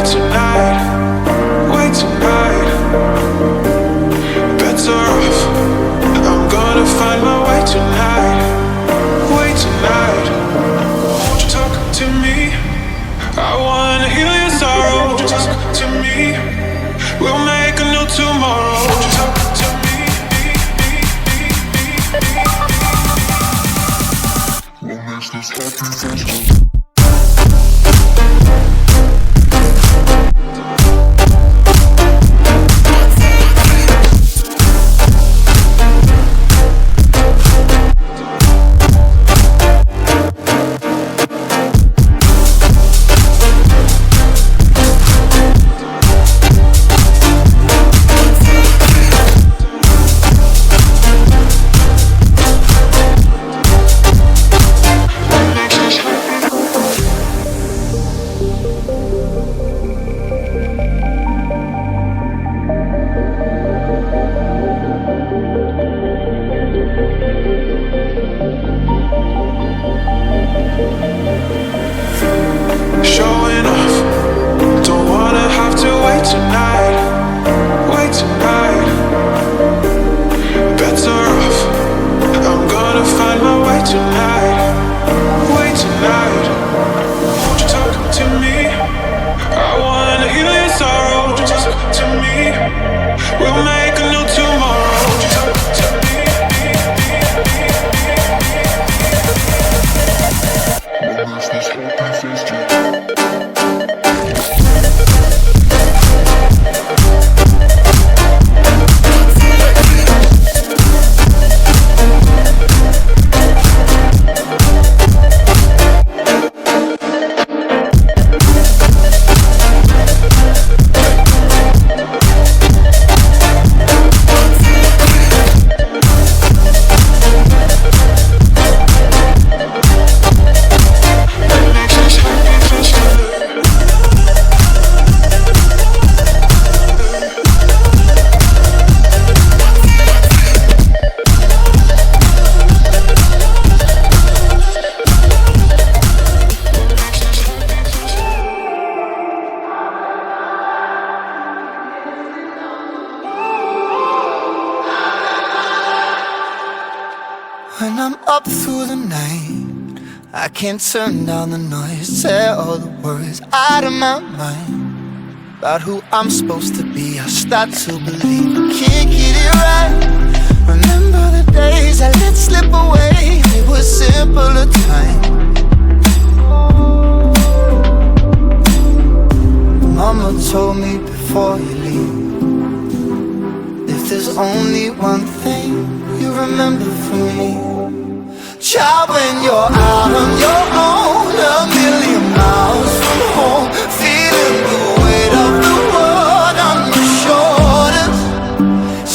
tonight, wait tonight. Better off, I'm gonna find my way tonight, wait tonight. Won't you talk to me? I wanna heal your sorrow. Won't you talk to me? We'll make a new tomorrow. Won't you talk to me? What makes this happy? Showing off, don't wanna have to wait tonight, wait tonight. Better off, I'm gonna find my way tonight, wait tonight. Won't you talk to me? I wanna heal your sorrow. Won't you talk to me? We'll make a new tomorrow. Won't you talk to me? What makes this happy face to When I'm up through the night, I can't turn down the noise. Tear all the worries out of my mind about who I'm supposed to be. I start to believe I can't get it right. Remember the days I let slip away. It was simpler times. Mama told me before you leave, if there's only one thing you remember from me, child, when you're out on your own, a million miles from home, feeling the weight of the world on your shoulders.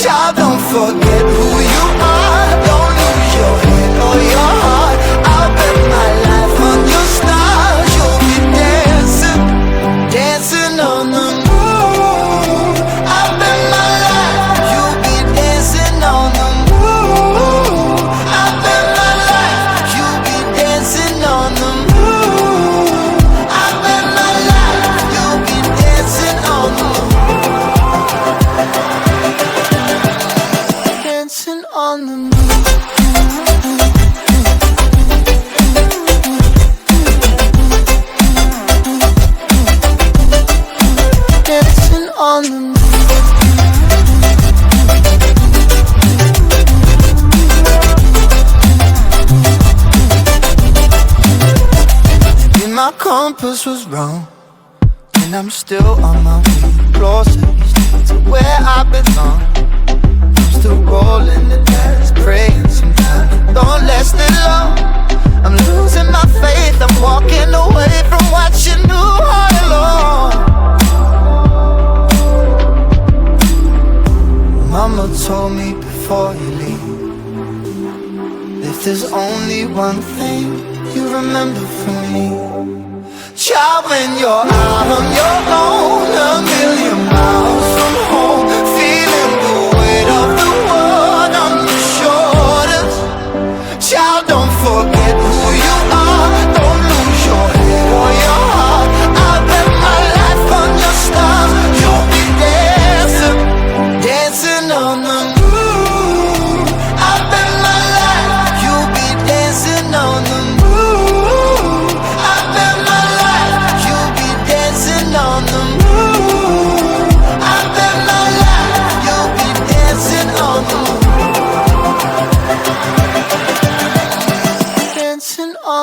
Child, don't forget who you are. Don't lose your head or your heart. I'll bet my life on your stars. You'll be dancing, dancing on the moon. I'll bet my life you'll be dancing on the moon. I'll bet my life you'll be dancing on the moon. I'll bet my life you'll be dancing on the moon. Dancing on the moon. Dancing on the moon. Maybe my compass was wrong, and I'm still on my way closer to where I belong. I'm still rolling the dice, praying sometimes it don't last that long. I'm losing my faith, I'm walking away from what you knew all along. Mama told me before you leave, if there's only one thing you remember from me, child, when you're out on your own, a million miles from home, feeling the weight of the world on your shoulders. Child, don't forget who you are. Don't lose your head or your heart. I bet my life on your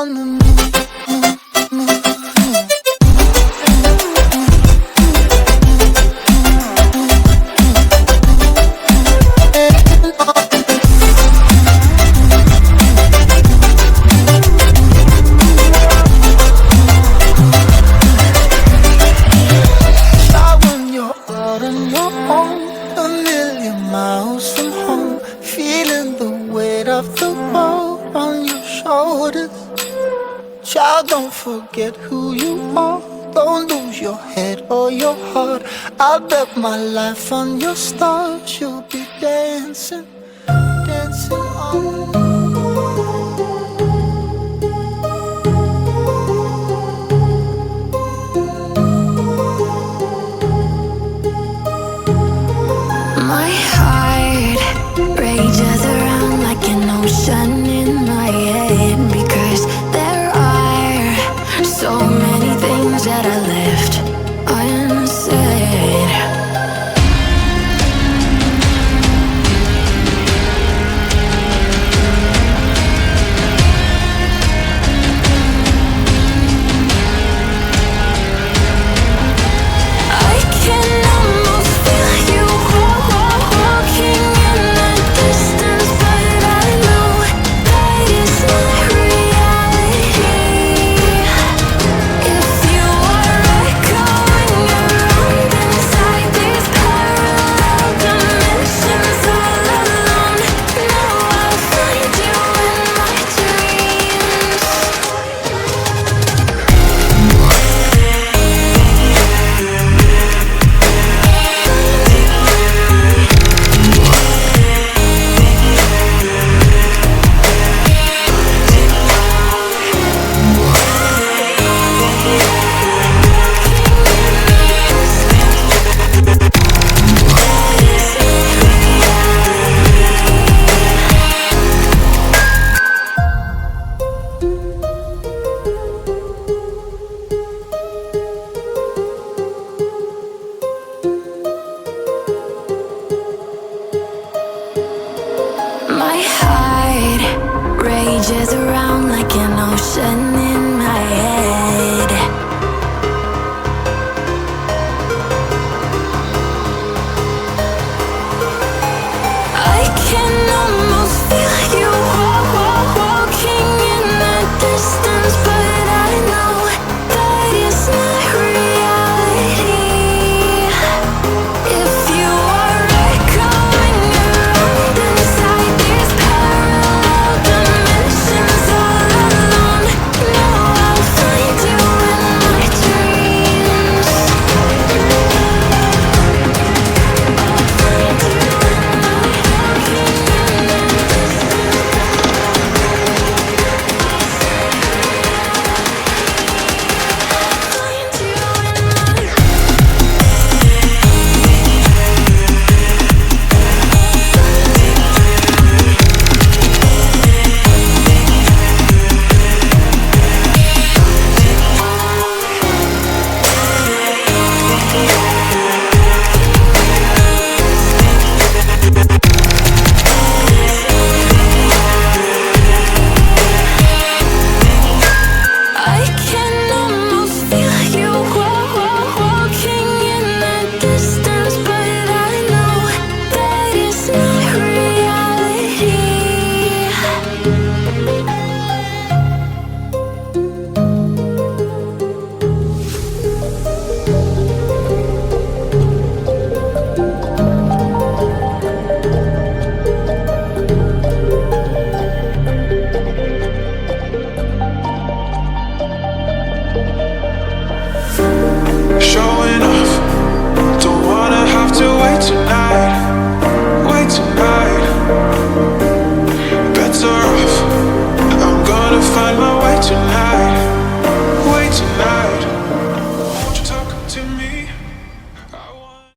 on the moon. Try when you're out on your own, a million miles from home, feeling the weight of the world on your shoulders. Child, don't forget who you are. Don't lose your head or your heart. I bet my life on your stars. You'll be dancing, dancing on. My heart rages around like an ocean in my head, because there are so many things that I left unsaid. I can almost feel you walking in the distance, but I know that it's not reality. If you are echoing around inside these parallel dimensions all alone, now I'll find you in my dreams. My heart rages around like an ocean in my head. I can almost feel you walking in the distance, but I know that it's not reality. If you are echoing around inside these parallel dimensions all alone, now I'll find you in my dreams. I can almost feel you walking in the distance, but I know that it's not reality. Show